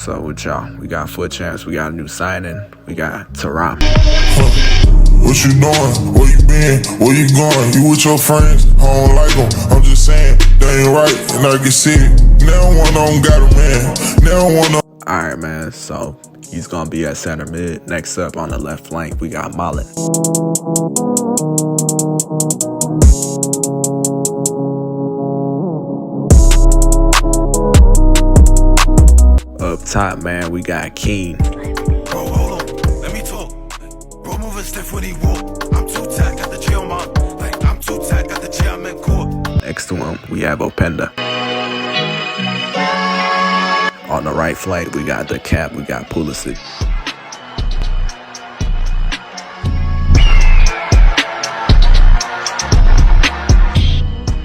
What's up with y'all? We got Fut Champs, we got a new signing, we got Taram. What you doing? Where you been? Where you going? You with your friends? I don't like them. I'm just saying, they ain't right, and I can see it. Now one of them got a man. Now one of Alright, man, so he's gonna be at center mid. Next up on the left flank, we got Mollet. Up top, man, we got Keen. Bro, hold on, let me talk. Bro, moving stiff when he walk. I'm too tight, got the jail, man. Like, I'm too tight, got the jail, I'm in court. Next to him, we have Openda. On the right flank, we got the cap, we got Pulisic.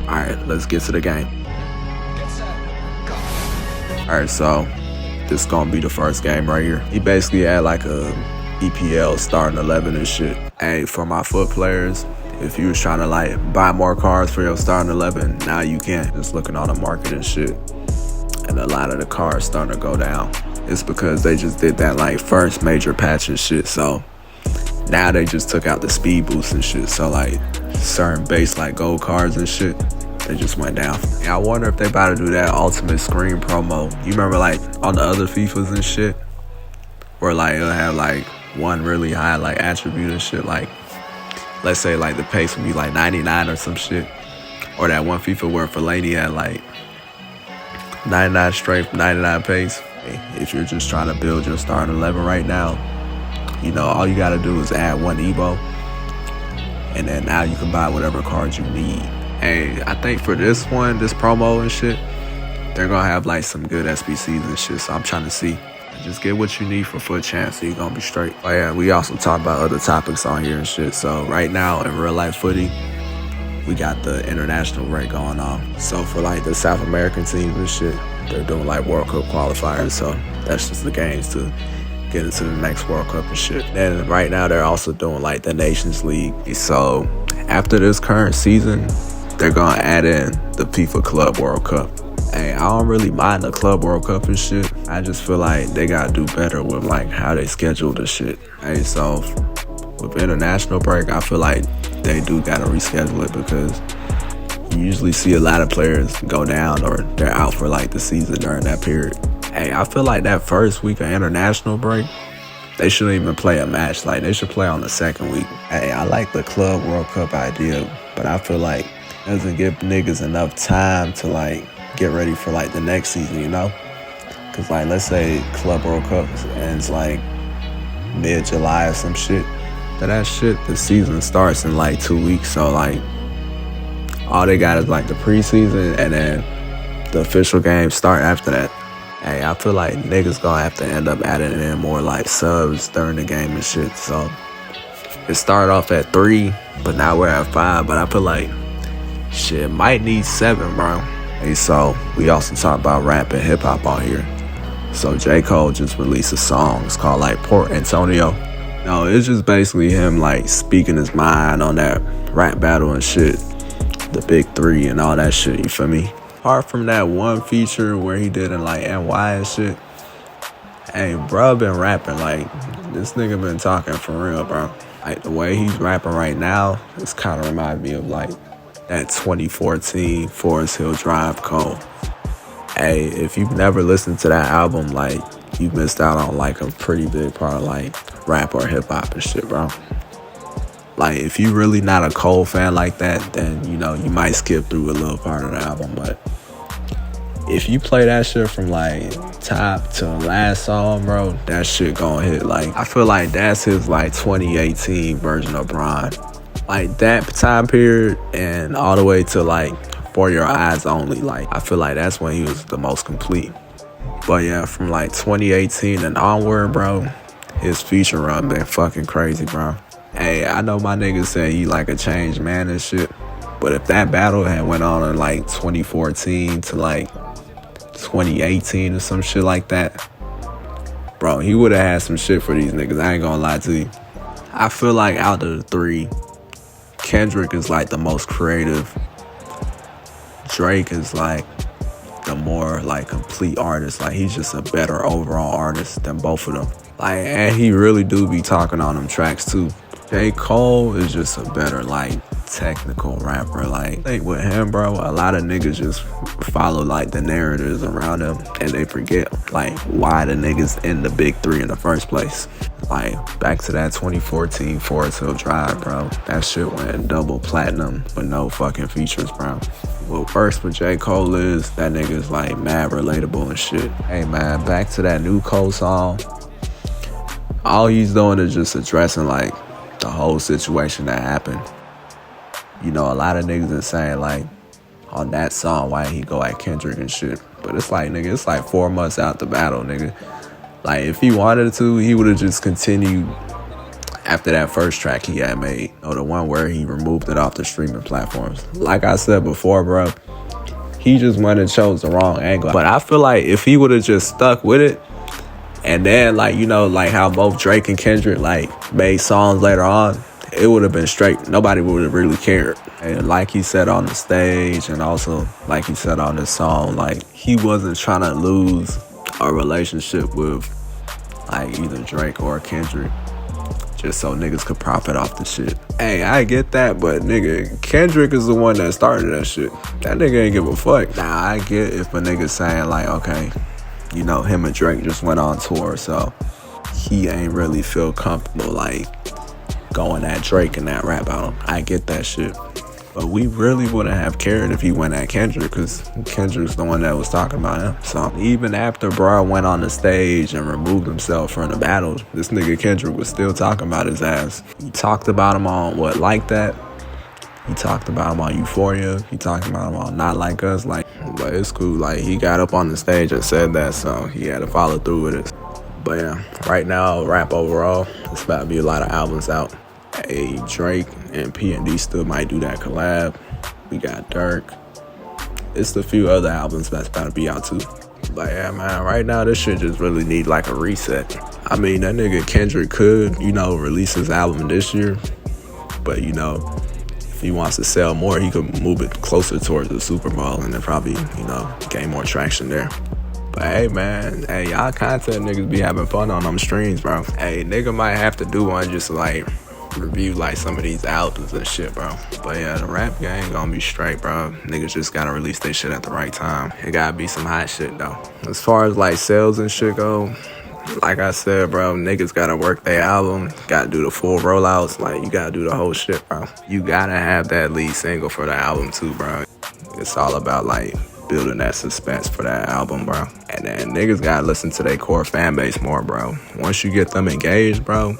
Alright, let's get to the game. Alright, so this is gonna be the first game right here. He basically had like a EPL starting 11 and shit. Hey, for my foot players, if you was trying to like buy more cards for your starting 11, now you can. Just looking on the market and shit. And a lot of the cards starting to go down. It's because they just did that like first major patch and shit. So now they just took out the speed boost and shit. So like certain base like gold cards and shit, they just went down. And I wonder if they about to do that ultimate screen promo. You remember like on the other FIFAs and shit, where like it'll have like one really high like attribute and shit. Like let's say like the pace would be like 99 or some shit. Or that one FIFA where Fellaini had like 99 strength, 99 pace. If you're just trying to build your starting 11 right now, you know, all you got to do is add one Evo, and then now you can buy whatever cards you need. Hey, I think for this one, this promo and shit, they're going to have like some good SBCs and shit, so I'm trying to see. Just get what you need for Fut Champs, so you're going to be straight. Oh yeah, we also talk about other topics on here and shit. So right now in real life footy, we got the international break going on. So for like the South American teams and shit, they're doing like World Cup qualifiers. So that's just the games to get into the next World Cup and shit. And right now they're also doing like the Nations League. So after this current season, they're gonna add in the FIFA Club World Cup. Hey, I don't really mind the Club World Cup and shit. I just feel like they gotta do better with like how they schedule the shit. Hey, so with international break, I feel like they do gotta reschedule it because you usually see a lot of players go down or they're out for like the season during that period. Hey, I feel like that first week of international break, they shouldn't even play a match. Like they should play on the second week. Hey, I like the Club World Cup idea, but I feel like it doesn't give niggas enough time to like get ready for like the next season, you know? Cause like let's say Club World Cup ends like mid-July or some shit. That shit, the season starts in like 2 weeks, so like all they got is like the preseason and then the official games start after that. Hey, I feel like niggas gonna have to end up adding in more like subs during the game and shit. So it started off at 3, but now we're at 5. But I feel like shit might need 7, bro. Hey, so we also talk about rap and hip hop on here. So J. Cole just released a song. It's called like Port Antonio. No, it's just basically him like speaking his mind on that rap battle and shit. The big 3 and all that shit, you feel me? Apart from that one feature where he did in like NY and shit, hey, bro been rapping like, this nigga been talking for real, bro. Like the way he's rapping right now, it's kind of remind me of like that 2014 Forest Hill Drive Cole. Hey, if you've never listened to that album, like you missed out on like a pretty big part of like rap or hip hop and shit, bro. Like if you really not a Cole fan like that, then you know you might skip through a little part of the album. But if you play that shit from like top to last song, bro, that shit gonna hit. Like I feel like that's his like 2018 version of Bron. Like that time period and all the way to like For Your Eyes Only. Like I feel like that's when he was the most complete. But yeah, from like 2018 and onward, bro, his feature run been fucking crazy, bro. Hey, I know my niggas say he like a changed man and shit, but if that battle had went on in like 2014 to like 2018 or some shit like that, bro, he would have had some shit for these niggas. I ain't gonna lie to you. I feel like out of the 3, Kendrick is like the most creative. Drake is like the more like complete artist. Like he's just a better overall artist than both of them. Like, and he really do be talking on them tracks too. J. Cole is just a better like technical rapper. Like with him, bro, a lot of niggas just follow like the narratives around him and they forget like why the niggas in the big three in the first place. Like back to that 2014 Forest Hill Drive, bro. That shit went double platinum with no fucking features, bro. Well, first with J. Cole is that nigga's like mad relatable and shit. Hey man, back to that new Cole song. All he's doing is just addressing like the whole situation that happened. You know, a lot of niggas are saying like on that song why he go at Kendrick and shit. But it's like, nigga, it's like 4 months out the battle, nigga. Like if he wanted to, he would have just continued after that first track he had made. Or the one where he removed it off the streaming platforms. Like I said before, bro, he just went and chose the wrong angle. But I feel like if he would have just stuck with it, and then like, you know, like how both Drake and Kendrick like made songs later on, it would have been straight. Nobody would have really cared. And like he said on the stage, and also like he said on this song, like he wasn't trying to lose a relationship with like either Drake or Kendrick just so niggas could profit off the shit. Hey, I get that, but nigga, Kendrick is the one that started that shit. That nigga ain't give a fuck. Nah, I get if a nigga saying like, okay, you know, him and Drake just went on tour, so he ain't really feel comfortable like going at Drake in that rap album. I get that shit. But we really wouldn't have cared if he went at Kendrick, because Kendrick's the one that was talking about him. So even after bro went on the stage and removed himself from the battle, this nigga Kendrick was still talking about his ass. He talked about him on What Like That. He talked about him on Euphoria. He talked about him on Not Like Us. Like, but it's cool. Like, he got up on the stage and said that, so he had to follow through with it. But yeah, right now, rap overall, it's about to be a lot of albums out. Hey, Drake and P&D still might do that collab. We got Dirk. It's a few other albums that's about to be out too. But yeah, man, right now this shit just really need like a reset. I mean, that nigga Kendrick could, you know, release his album this year. But, you know, if he wants to sell more, he could move it closer towards the Super Bowl and then probably, you know, gain more traction there. But hey, man, hey, y'all content niggas be having fun on them streams, bro. Hey, nigga might have to do one just to, like, review, like, some of these albums and shit, bro. But yeah, the rap game gonna be straight, bro. Niggas just gotta release their shit at the right time. It gotta be some hot shit, though. As far as, like, sales and shit go, like I said, bro, niggas gotta work their album, gotta do the full rollouts, like, you gotta do the whole shit, bro. You gotta have that lead single for the album, too, bro. It's all about, like, building that suspense for that album, bro. And then niggas gotta listen to their core fan base more, bro. Once you get them engaged, bro,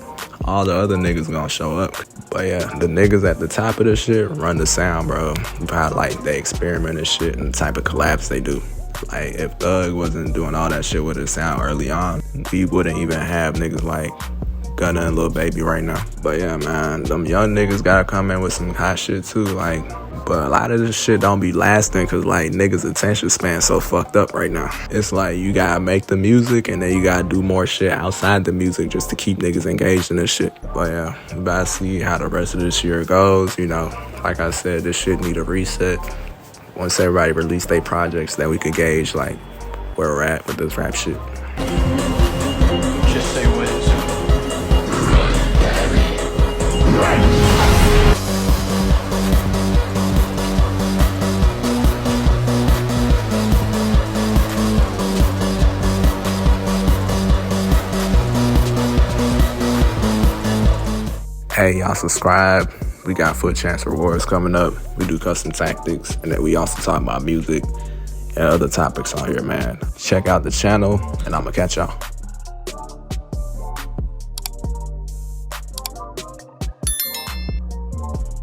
all the other niggas gonna show up. But yeah, the niggas at the top of this shit run the sound, bro. About like they experiment and shit and the type of collabs they do. Like if Thug wasn't doing all that shit with his sound early on, we wouldn't even have niggas like Gunna and Lil Baby right now. But yeah, man, them young niggas gotta come in with some hot shit too, like. But a lot of this shit don't be lasting because, like, niggas' attention span so fucked up right now. It's like you gotta make the music and then you gotta do more shit outside the music just to keep niggas engaged in this shit. But yeah, we about to see how the rest of this year goes. You know, like I said, this shit need a reset. Once everybody release their projects, then we can gauge, like, where we're at with this rap shit. Just say what is. Hey, y'all subscribe. We got Fut Champs rewards coming up. We do custom tactics, and then we also talk about music and other topics on here, man. Check out the channel, and I'm gonna catch y'all.